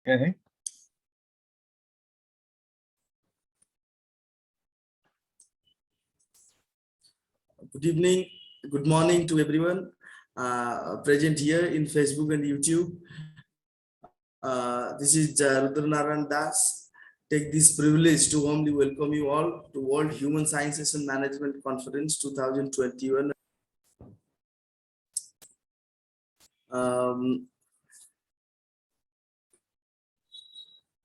Okay. Good evening, good morning to everyone present here in Facebook and YouTube. This is Rudra Das. Take this privilege to warmly welcome you all to World Human Sciences and Management Conference 2021.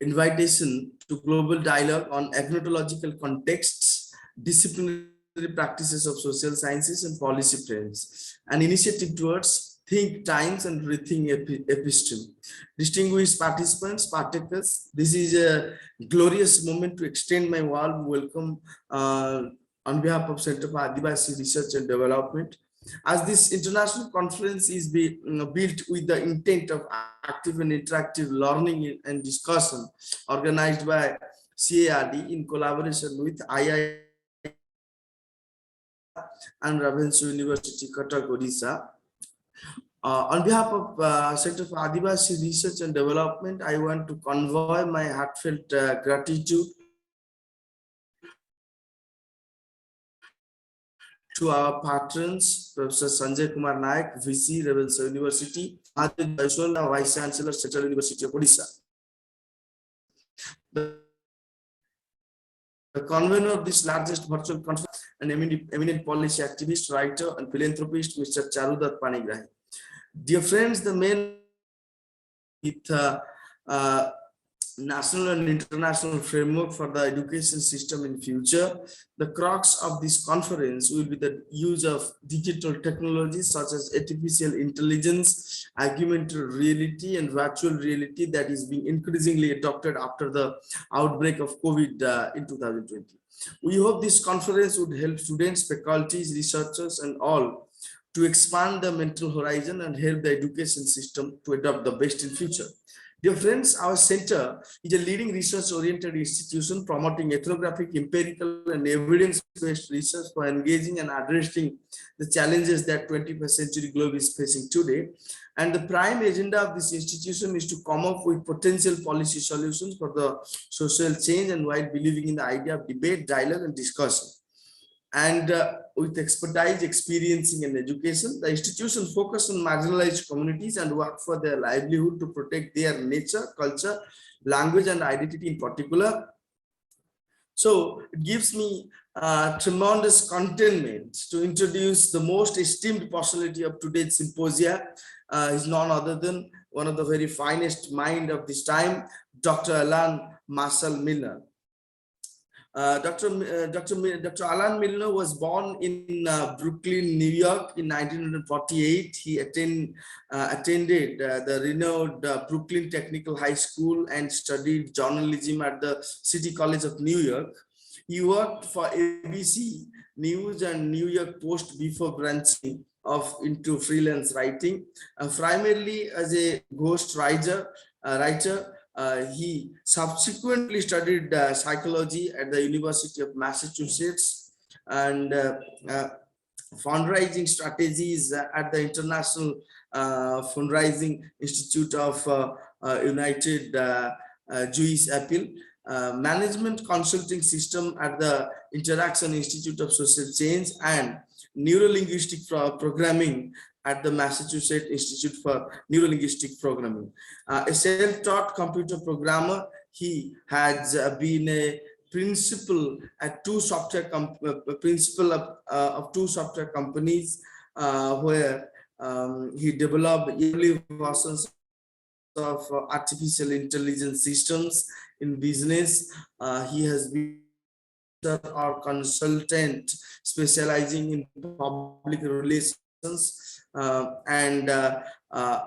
Invitation to global dialogue on agnotological contexts, disciplinary practices of social sciences and policy trends, an initiative towards think times and rethink episteme. Distinguished participants, partakers, this is a glorious moment to extend my warm welcome on behalf of Center for Adivasi Research and Development. As this international conference is built with the intent of active and interactive learning and discussion organized by CARD in collaboration with II and Ravenshaw University, Cuttack, Odisha. On behalf of Center for Adivasi Research and Development, I want to convey my heartfelt gratitude to our patrons, Professor Sanjay Kumar Naik, VC, Ravenshaw University, Vice Chancellor, Central University of Odisha. The convener of this largest virtual conference, an eminent policy activist, writer, and philanthropist, Mr. Charudat Panigrahi. Dear friends, the main with national and international framework for the education system in future. The crux of this conference will be the use of digital technologies such as artificial intelligence, augmented reality, and virtual reality that is being increasingly adopted after the outbreak of COVID in 2020. We hope this conference would help students, faculties, researchers, and all to expand the mental horizon and help the education system to adopt the best in future. Dear friends, our center is a leading research-oriented institution promoting ethnographic, empirical, and evidence-based research for engaging and addressing the challenges that 21st century globe is facing today. And the prime agenda of this institution is to come up with potential policy solutions for the social change and while believing in the idea of debate, dialogue, and discussion. And with expertise, experiencing and education, the institution focus on marginalized communities and work for their livelihood to protect their nature, culture, language, and identity in particular. So it gives me tremendous contentment to introduce the most esteemed personality of today's symposia. Is none other than one of the very finest mind of this time, Dr. Alan Marshall Milner. Dr. Alan Milner was born in Brooklyn, New York in 1948. He attended the renowned Brooklyn Technical High School and studied journalism at the City College of New York. He worked for ABC News and New York Post before branching off into freelance writing, primarily as a ghost writer. He subsequently studied psychology at the University of Massachusetts and fundraising strategies at the International Fundraising Institute of United Jewish Appeal, management consulting system at the Interaction Institute of Social Change, and neurolinguistic programming at the Massachusetts Institute for Neurolinguistic Programming. A self-taught computer programmer, he has been a principal at two software of two software companies where he developed early versions of artificial intelligence systems in business. He has been a consultant specializing in public relations and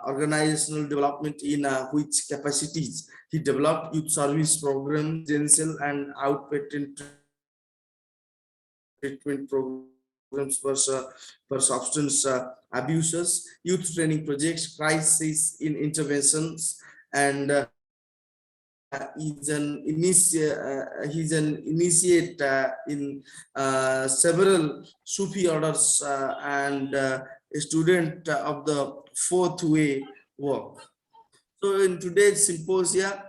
organizational development in which capacities he developed youth service programs, residential and outpatient treatment programs for substance abusers, youth training projects, crisis in interventions, and he's an initiate in several Sufi orders and a student of the Fourth Way work. So in today's symposia,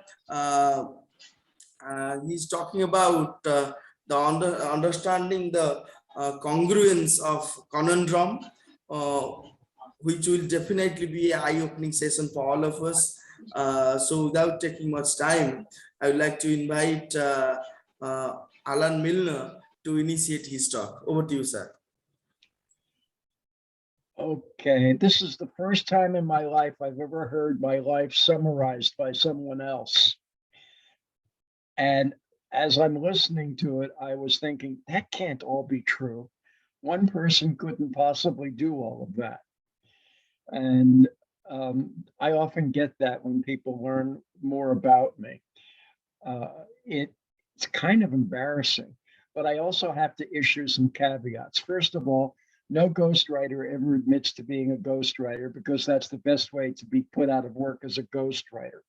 he's talking about the understanding the congruence of conundrum, uh, which will definitely be an eye-opening session for all of us. So without taking much time, I would like to invite uh, Alan Milner to initiate his talk. Over to you, sir. Okay, this is the first time in my life I've ever heard my life summarized by someone else. And as I'm listening to it, I was thinking, that can't all be true. One person couldn't possibly do all of that. And I often get that when people learn more about me. It's kind of embarrassing, but I also have to issue some caveats. First of all, no ghostwriter ever admits to being a ghostwriter because that's the best way to be put out of work as a ghostwriter.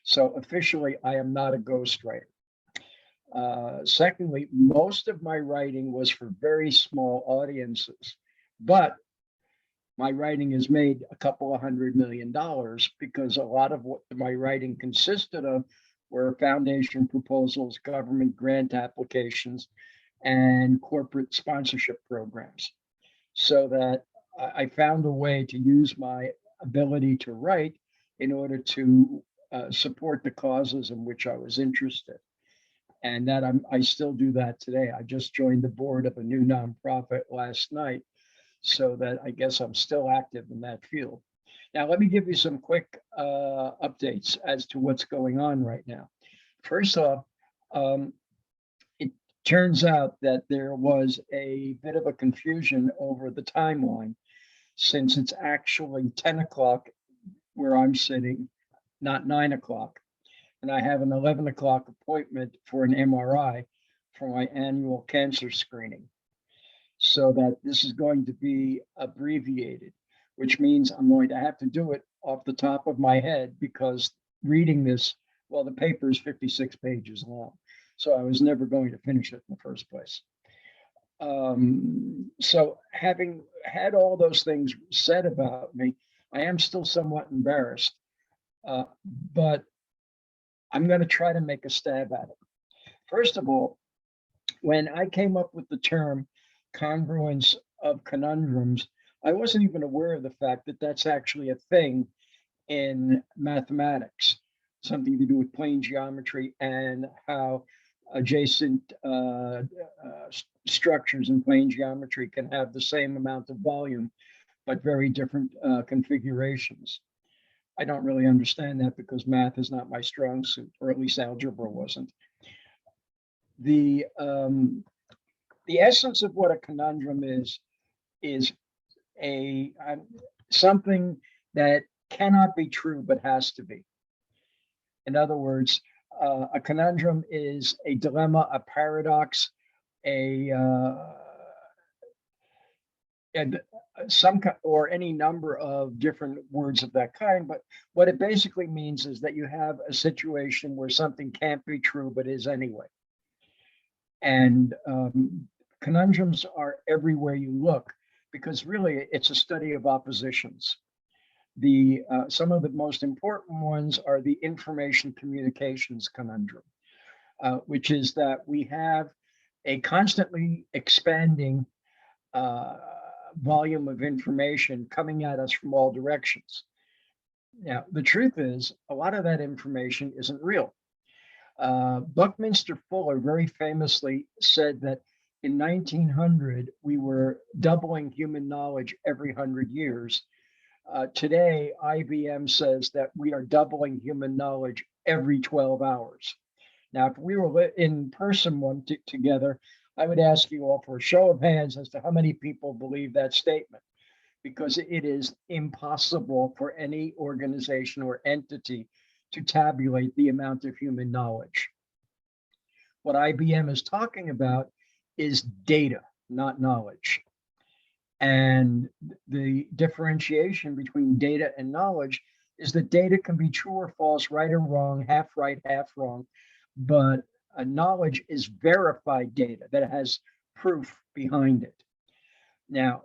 So officially, I am not a ghostwriter. Secondly, most of my writing was for very small audiences, but my writing has made a couple of $100 million because a lot of what my writing consisted of were foundation proposals, government grant applications, and corporate sponsorship programs. So that I found a way to use my ability to write in order to support the causes in which I was interested. And that I still do that today. I just joined the board of a new nonprofit last night, so that I guess I'm still active in that field. Now, let me give you some quick updates as to what's going on right now. First off, it turns out that there was a bit of a confusion over the timeline, since it's actually 10 o'clock where I'm sitting, not 9 o'clock. And I have an 11 o'clock appointment for an MRI for my annual cancer screening. So that this is going to be abbreviated, which means I'm going to have to do it off the top of my head, because reading this, well, the paper is 56 pages long. So I was never going to finish it in the first place. So having had all those things said about me, I am still somewhat embarrassed, but I'm going to try to make a stab at it. First of all, when I came up with the term congruence of conundrums, I wasn't even aware of the fact that that's actually a thing in mathematics, something to do with plane geometry and how adjacent structures in plane geometry can have the same amount of volume, but very different configurations. I don't really understand that because math is not my strong suit, or at least algebra wasn't. The essence of what a conundrum is a something that cannot be true but has to be. In other words, a conundrum is a dilemma, a paradox, and some or any number of different words of that kind. But what it basically means is that you have a situation where something can't be true but is anyway. And conundrums are everywhere you look, because really it's a study of oppositions. Some of the most important ones are the information communications conundrum, which is that we have a constantly expanding volume of information coming at us from all directions. Now, the truth is, a lot of that information isn't real. Buckminster Fuller very famously said that in 1900, we were doubling human knowledge every 100 years. Today, IBM says that we are doubling human knowledge every 12 hours. Now, if we were in person together, I would ask you all for a show of hands as to how many people believe that statement, because it is impossible for any organization or entity to tabulate the amount of human knowledge. What IBM is talking about is data, not knowledge. And the differentiation between data and knowledge is that data can be true or false, right or wrong, half right, half wrong. But knowledge is verified data that has proof behind it. Now,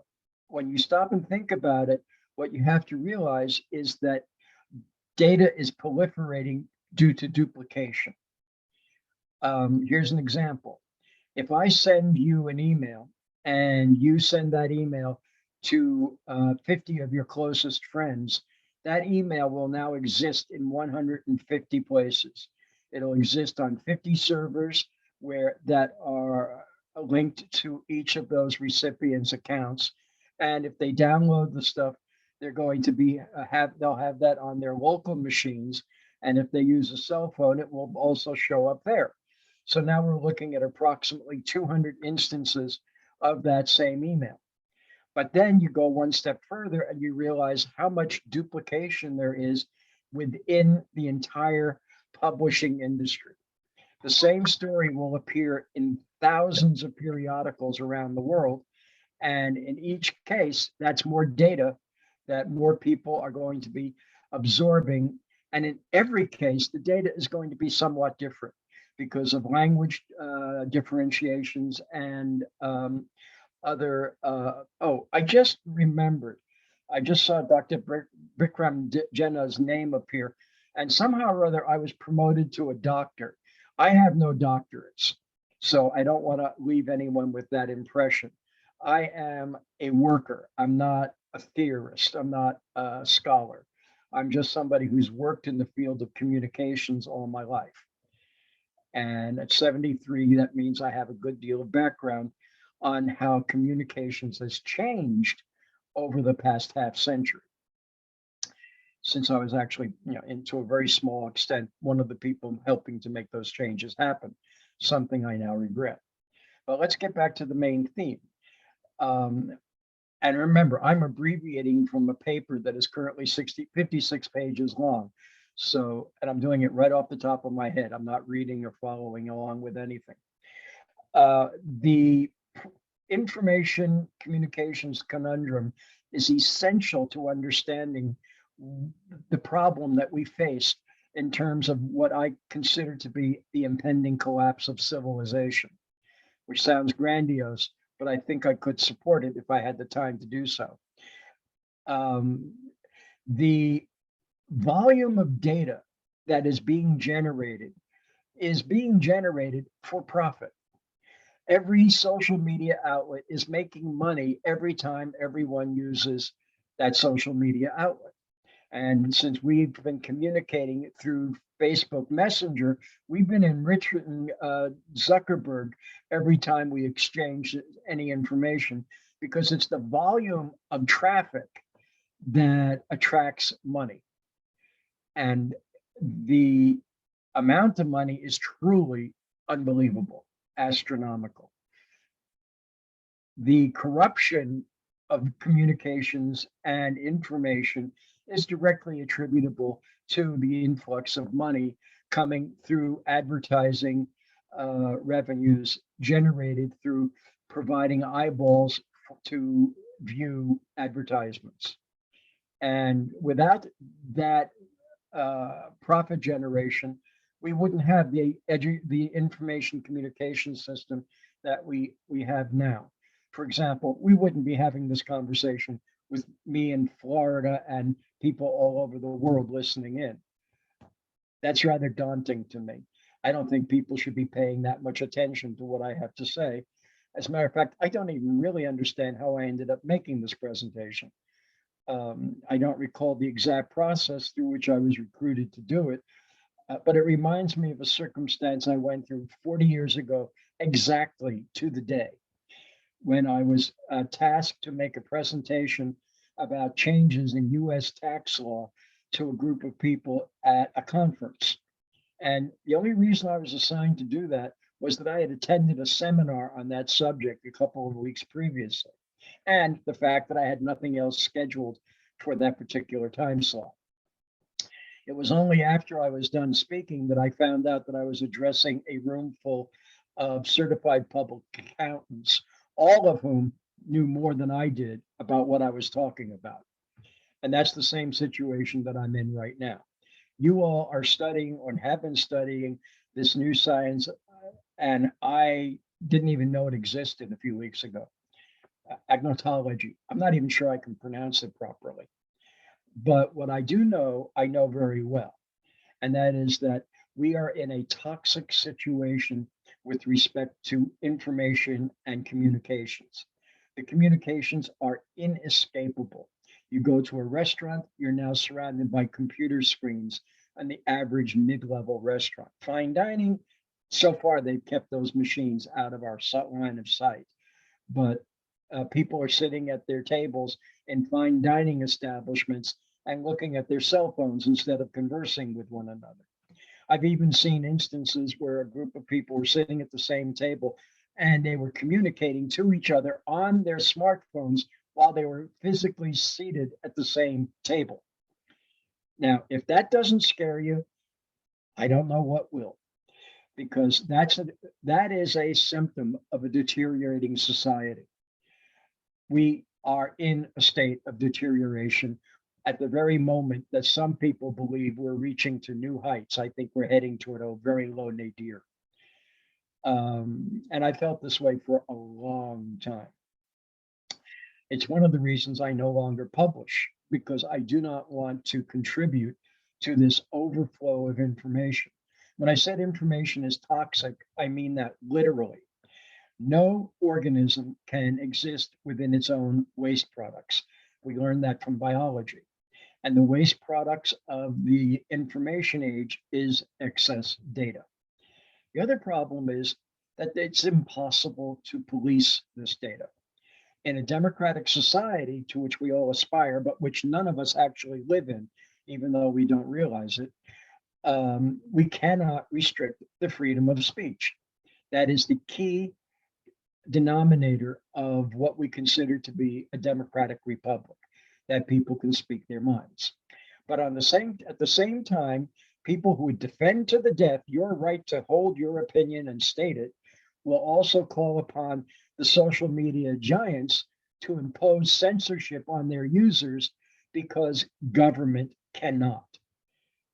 when you stop and think about it, what you have to realize is that data is proliferating due to duplication. Here's an example. If I send you an email and you send that email to 50 of your closest friends, that email will now exist in 150 places. It'll exist on 50 servers where that are linked to each of those recipients' accounts. And if they download the stuff, they're going to be they'll have that on their local machines. And if they use a cell phone, it will also show up there. So now we're looking at approximately 200 instances of that same email. But then you go one step further and you realize how much duplication there is within the entire publishing industry. The same story will appear in thousands of periodicals around the world. And in each case, that's more data that more people are going to be absorbing. And in every case, the data is going to be somewhat different because of language differentiations and other. I just remembered. I just saw Dr. Bikram Jenna's name appear, and somehow or other I was promoted to a doctor. I have no doctorates, so I don't want to leave anyone with that impression. I am a worker. I'm not a theorist. I'm not a scholar. I'm just somebody who's worked in the field of communications all my life. And at 73, that means I have a good deal of background on how communications has changed over the past half century. Since I was actually, into a very small extent, one of the people helping to make those changes happen, something I now regret. But let's get back to the main theme. And remember, I'm abbreviating from a paper that is currently 56 pages long. So, and I'm doing it right off the top of my head. I'm not reading or following along with anything. The information communications conundrum is essential to understanding the problem that we face in terms of what I consider to be the impending collapse of civilization, which sounds grandiose, but I think I could support it if I had the time to do so. The volume of data that is being generated for profit. Every social media outlet is making money every time everyone uses that social media outlet. And since we've been communicating through Facebook Messenger, we've been enriching Zuckerberg every time we exchange any information because it's the volume of traffic that attracts money. And the amount of money is truly unbelievable, astronomical. The corruption of communications and information is directly attributable to the influx of money coming through advertising revenues generated through providing eyeballs to view advertisements. And without that profit generation, we wouldn't have the information communication system that we have now. For example, we wouldn't be having this conversation with me in Florida and people all over the world listening in. That's rather daunting to me. I don't think people should be paying that much attention to what I have to say. As a matter of fact, I don't even really understand how I ended up making this presentation. I don't recall the exact process through which I was recruited to do it, but it reminds me of a circumstance I went through 40 years ago, exactly to the day, when I was tasked to make a presentation about changes in US tax law to a group of people at a conference. And the only reason I was assigned to do that was that I had attended a seminar on that subject a couple of weeks previously, and the fact that I had nothing else scheduled for that particular time slot. It was only after I was done speaking that I found out that I was addressing a room full of certified public accountants, all of whom knew more than I did about what I was talking about. And that's the same situation that I'm in right now. You all are studying or have been studying this new science, and I didn't even know it existed a few weeks ago. Agnotology. I'm not even sure I can pronounce it properly. But what I do know, I know very well, and that is that we are in a toxic situation with respect to information and communications. The communications are inescapable. You go to a restaurant, you're now surrounded by computer screens on the average mid level restaurant. Fine dining, so far they've kept those machines out of our line of sight. But people are sitting at their tables in fine dining establishments and looking at their cell phones instead of conversing with one another. I've even seen instances where a group of people were sitting at the same table and they were communicating to each other on their smartphones while they were physically seated at the same table. Now, if that doesn't scare you, I don't know what will, because that is a symptom of a deteriorating society. We are in a state of deterioration at the very moment that some people believe we're reaching to new heights. I think we're heading toward a very low nadir. And I felt this way for a long time. It's one of the reasons I no longer publish, because I do not want to contribute to this overflow of information. When I said information is toxic, I mean that literally. No organism can exist within its own waste products. We learned that from biology. And the waste products of the information age is excess data. The other problem is that it's impossible to police this data. In a democratic society to which we all aspire, but which none of us actually live in, even though we don't realize it, we cannot restrict the freedom of speech. That is the key denominator of what we consider to be a democratic republic, that people can speak their minds. But at the same time, people who would defend to the death your right to hold your opinion and state it will also call upon the social media giants to impose censorship on their users because government cannot.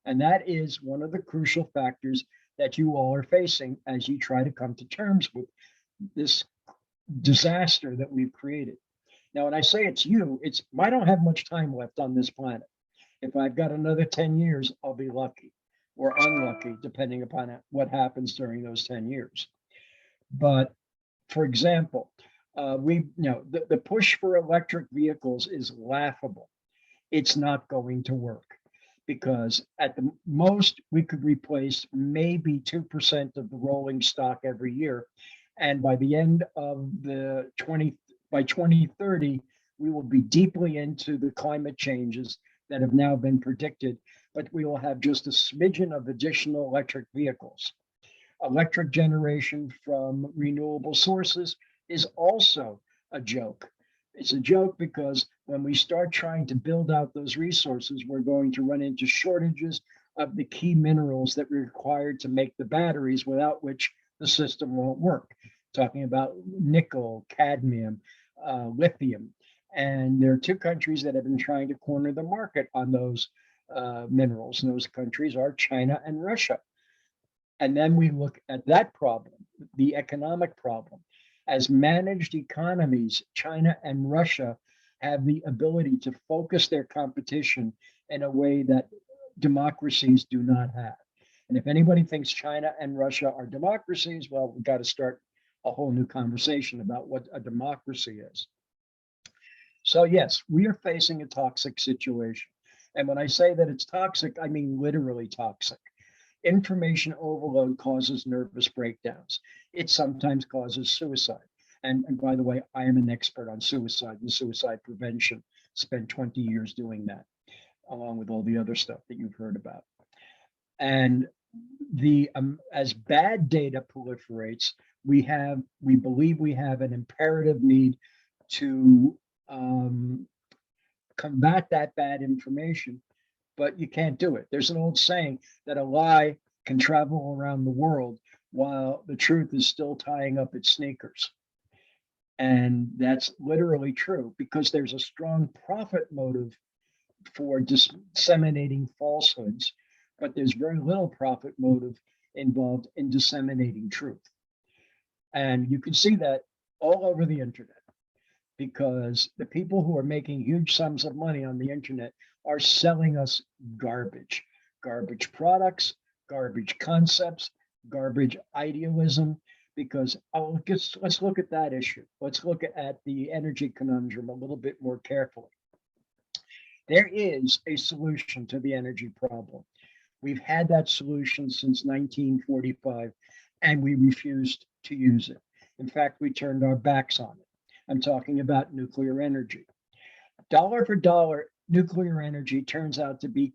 And that is one of the crucial factors that you all are facing as you try to come to terms with this disaster that we've created. Now, when I say it's you, it's I don't have much time left on this planet. If I've got another 10 years, I'll be lucky or unlucky, depending upon what happens during those 10 years. But for example, the push for electric vehicles is laughable. It's not going to work because at the most we could replace maybe 2% of the rolling stock every year. And by the end of by 2030, we will be deeply into the climate changes that have now been predicted, but we will have just a smidgen of additional electric vehicles. Electric generation from renewable sources is also a joke. It's a joke because when we start trying to build out those resources, we're going to run into shortages of the key minerals that are required to make the batteries, without which the system won't work. Talking about nickel, cadmium, lithium. And there are two countries that have been trying to corner the market on those minerals. And those countries are China and Russia. And then we look at that problem, the economic problem. As managed economies, China and Russia have the ability to focus their competition in a way that democracies do not have. And if anybody thinks China and Russia are democracies, well, we've got to start a whole new conversation about what a democracy is. So yes, we are facing a toxic situation. And when I say that it's toxic, I mean literally toxic. Information overload causes nervous breakdowns. It sometimes causes suicide. And by the way, I am an expert on suicide and suicide prevention. Spent 20 years doing that, along with all the other stuff that you've heard about. And as bad data proliferates, we believe we have an imperative need to combat that bad information, but you can't do it. There's an old saying that a lie can travel around the world while the truth is still tying up its sneakers. And that's literally true because there's a strong profit motive for disseminating falsehoods, but there's very little profit motive involved in disseminating truth. And you can see that all over the internet, because the people who are making huge sums of money on the internet are selling us garbage, garbage products, garbage concepts, garbage idealism. Because let's look at that issue. Let's look at the energy conundrum a little bit more carefully. There is a solution to the energy problem. We've had that solution since 1945, and we refused to use it. In fact, we turned our backs on it. I'm talking about nuclear energy. Dollar for dollar, nuclear energy turns out to be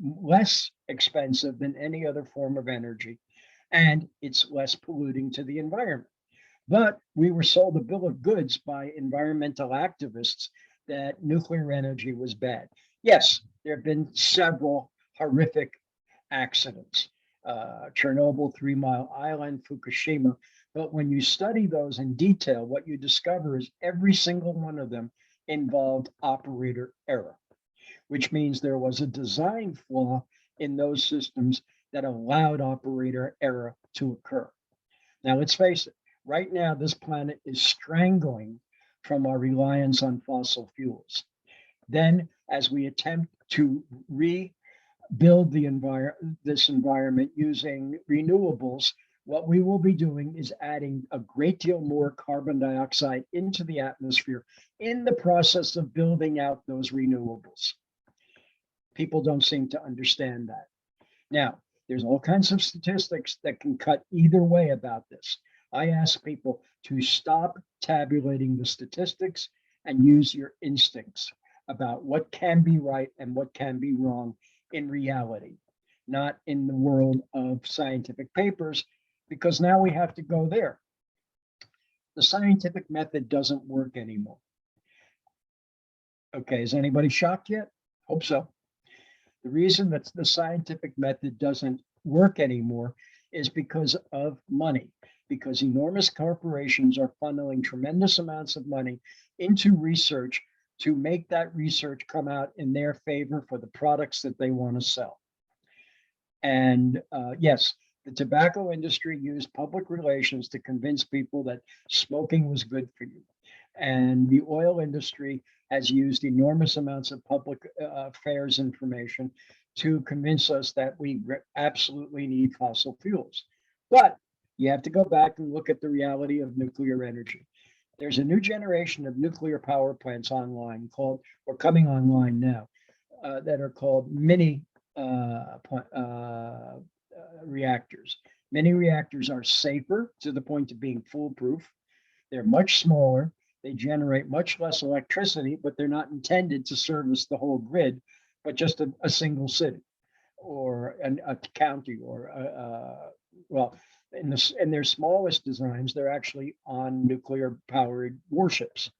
less expensive than any other form of energy, and it's less polluting to the environment. But we were sold a bill of goods by environmental activists that nuclear energy was bad. Yes, there have been several horrific accidents, Chernobyl, 3 Mile Island, Fukushima. But when you study those in detail, what you discover is every single one of them involved operator error, which means there was a design flaw in those systems that allowed operator error to occur. Now, let's face it, right now, this planet is strangling from our reliance on fossil fuels. Then, as we attempt to rebuild this environment using renewables, what we will be doing is adding a great deal more carbon dioxide into the atmosphere in the process of building out those renewables. People don't seem to understand that. Now, there's all kinds of statistics that can cut either way about this. I ask people to stop tabulating the statistics and use your instincts about what can be right and what can be wrong in reality, not in the world of scientific papers, because now we have to go there. The scientific method doesn't work anymore. Okay, is anybody shocked yet? Hope so. The reason that the scientific method doesn't work anymore is because of money, because enormous corporations are funneling tremendous amounts of money into research to make that research come out in their favor for the products that they want to sell. And yes, the tobacco industry used public relations to convince people that smoking was good for you. And the oil industry has used enormous amounts of public affairs information to convince us that we absolutely need fossil fuels. But you have to go back and look at the reality of nuclear energy. There's a new generation of nuclear power plants online called, or coming online now, that are called mini reactors. Mini reactors are safer to the point of being foolproof. They're much smaller. They generate much less electricity, but they're not intended to service the whole grid, but just a single city or a county or well, in their smallest designs, they're actually on nuclear powered warships.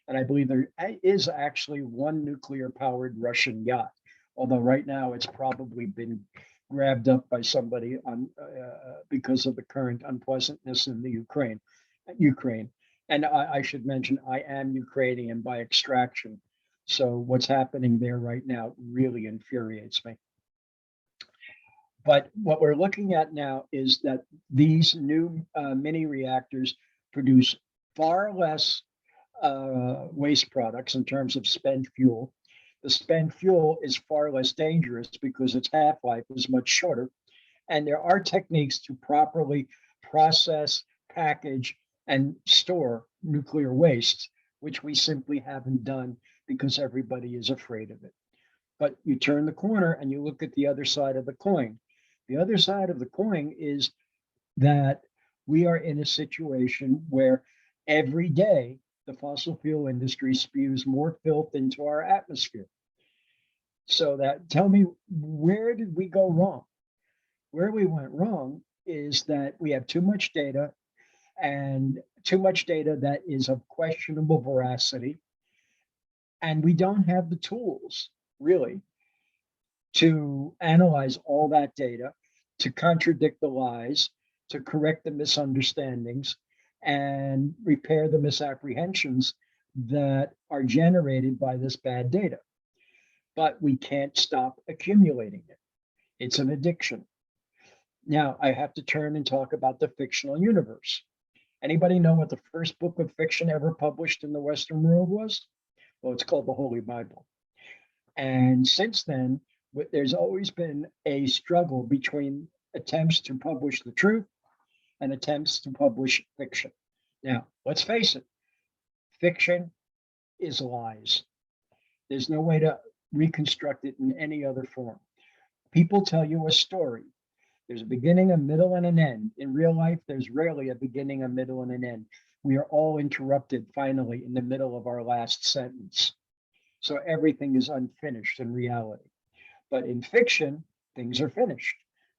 And I believe there is actually one nuclear powered Russian yacht, although right now it's probably been grabbed up by somebody on because of the current unpleasantness in the Ukraine. And I should mention, I am Ukrainian by extraction. So what's happening there right now really infuriates me. But what we're looking at now is that these new mini reactors produce far less waste products in terms of spent fuel. The spent fuel is far less dangerous because its half-life is much shorter. And there are techniques to properly process, package, and store nuclear waste, which we simply haven't done because everybody is afraid of it. But you turn the corner and you look at the other side of the coin. The other side of the coin is that we are in a situation where every day the fossil fuel industry spews more filth into our atmosphere. So that, tell me, where did we go wrong? Where we went wrong is that we have too much data, and too much data that is of questionable veracity. And we don't have the tools, really, to analyze all that data, to contradict the lies, to correct the misunderstandings, and repair the misapprehensions that are generated by this bad data. But we can't stop accumulating it. It's an addiction. Now, I have to turn and talk about the fictional universe. Anybody know what the first book of fiction ever published in the Western world was? Well, it's called the Holy Bible. And since then, there's always been a struggle between attempts to publish the truth and attempts to publish fiction. Now, let's face it, fiction is lies. There's no way to reconstruct it in any other form. People tell you a story. There's a beginning, a middle, and an end. In real life, there's rarely a beginning, a middle, and an end. We are all interrupted finally in the middle of our last sentence. So everything is unfinished in reality. But in fiction, things are finished.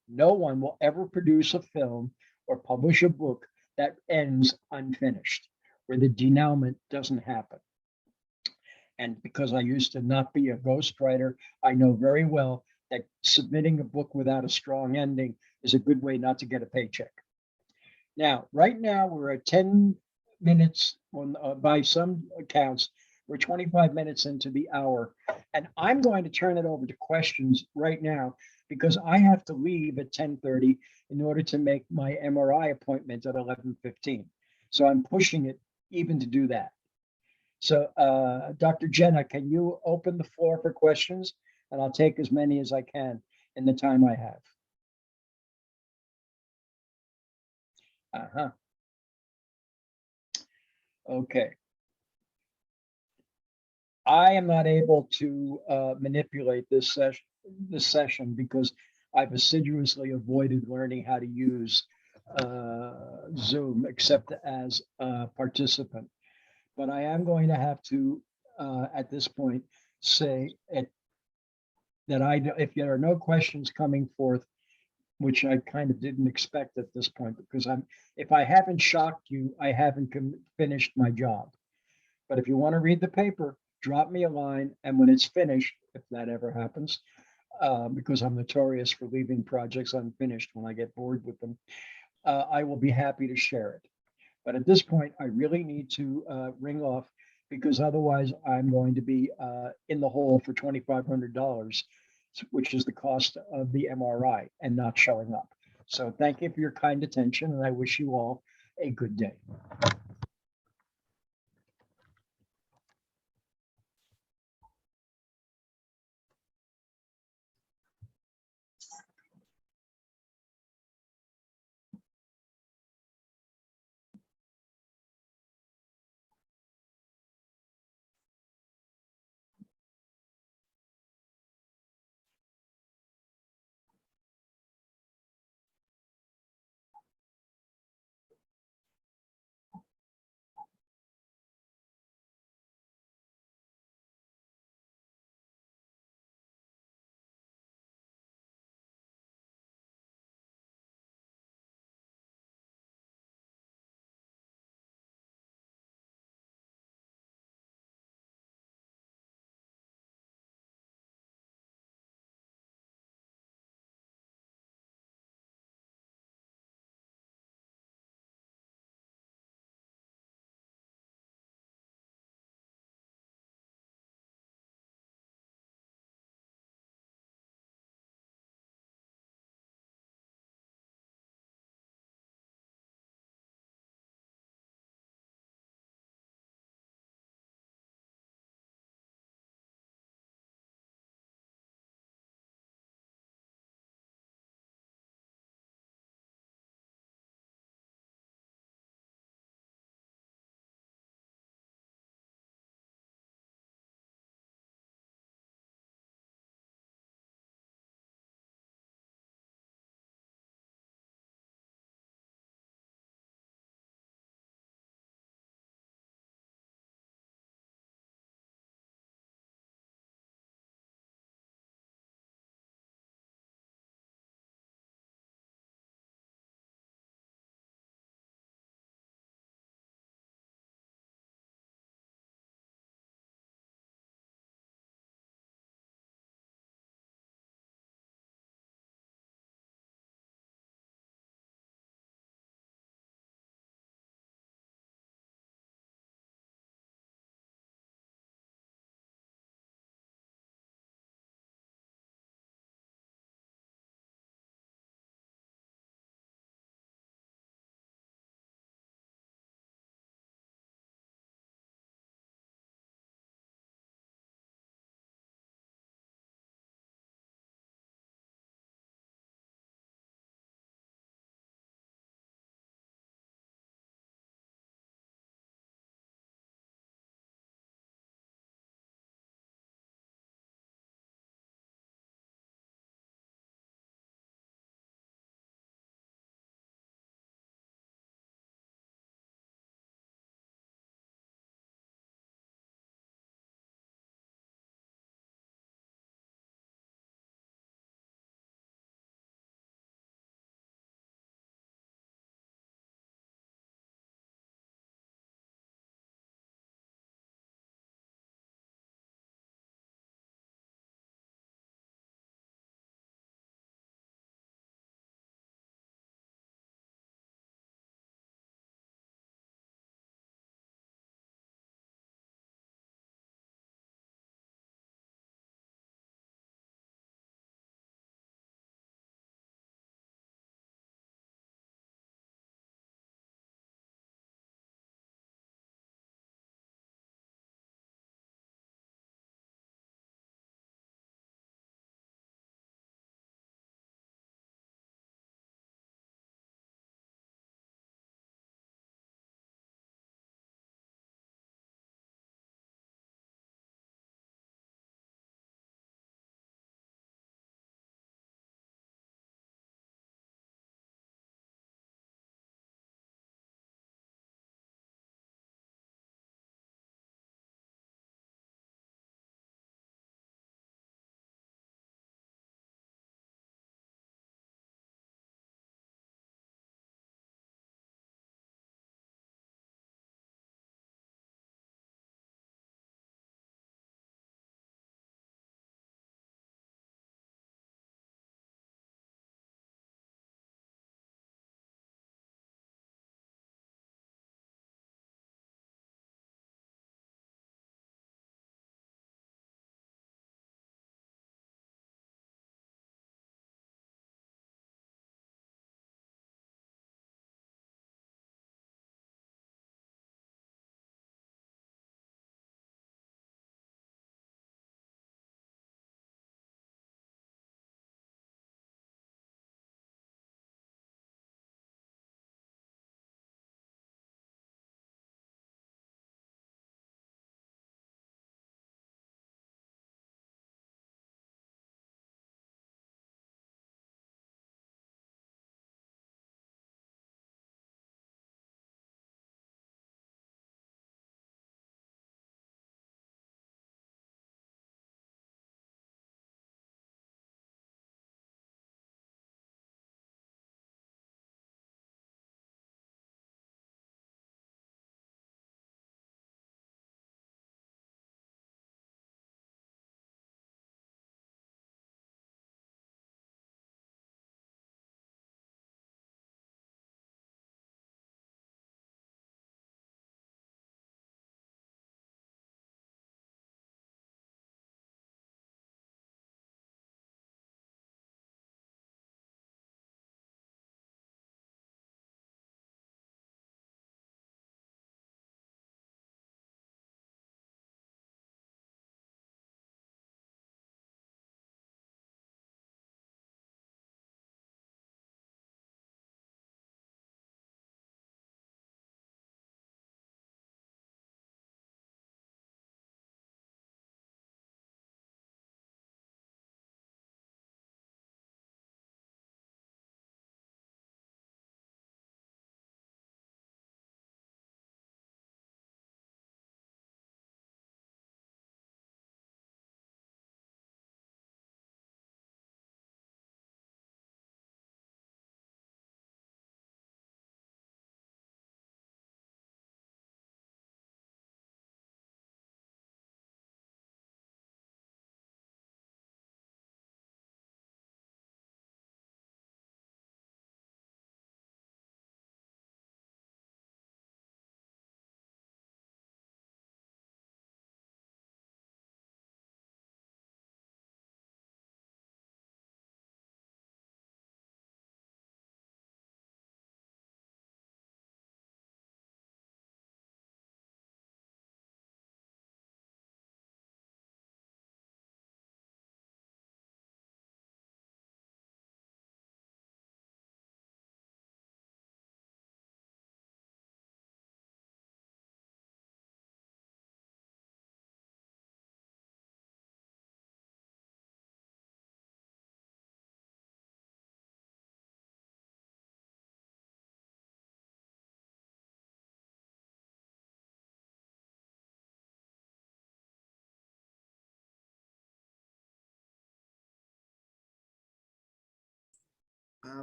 No one will ever produce a film or publish a book that ends unfinished, where the denouement doesn't happen. And because I used to not be a ghostwriter, I know very well that submitting a book without a strong ending is a good way not to get a paycheck. Now, right now, we're at 10 minutes by some accounts. We're 25 minutes into the hour, and I'm going to turn it over to questions right now because I have to leave at 10:30 in order to make my MRI appointment at 11:15. So I'm pushing it even to do that. So, Dr. Jenna, can you open the floor for questions? And I'll take as many as I can in the time I have. Uh-huh. Okay. I am not able to manipulate this session because I've assiduously avoided learning how to use Zoom except as a participant. But I am going to have to, at this point, say that if there are no questions coming forth, which I kind of didn't expect at this point, because if I haven't shocked you, I haven't finished my job. But if you want to read the paper, drop me a line, and when it's finished, if that ever happens, because I'm notorious for leaving projects unfinished when I get bored with them, I will be happy to share it. But at this point, I really need to ring off because otherwise I'm going to be in the hole for $2,500, which is the cost of the MRI and not showing up. So thank you for your kind attention, and I wish you all a good day.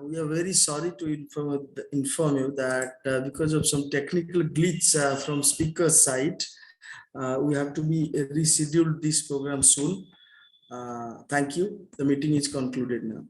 We are very sorry to inform you that because of some technical glitch from speaker's side, we have to be rescheduled this program soon. Thank you. The meeting is concluded now.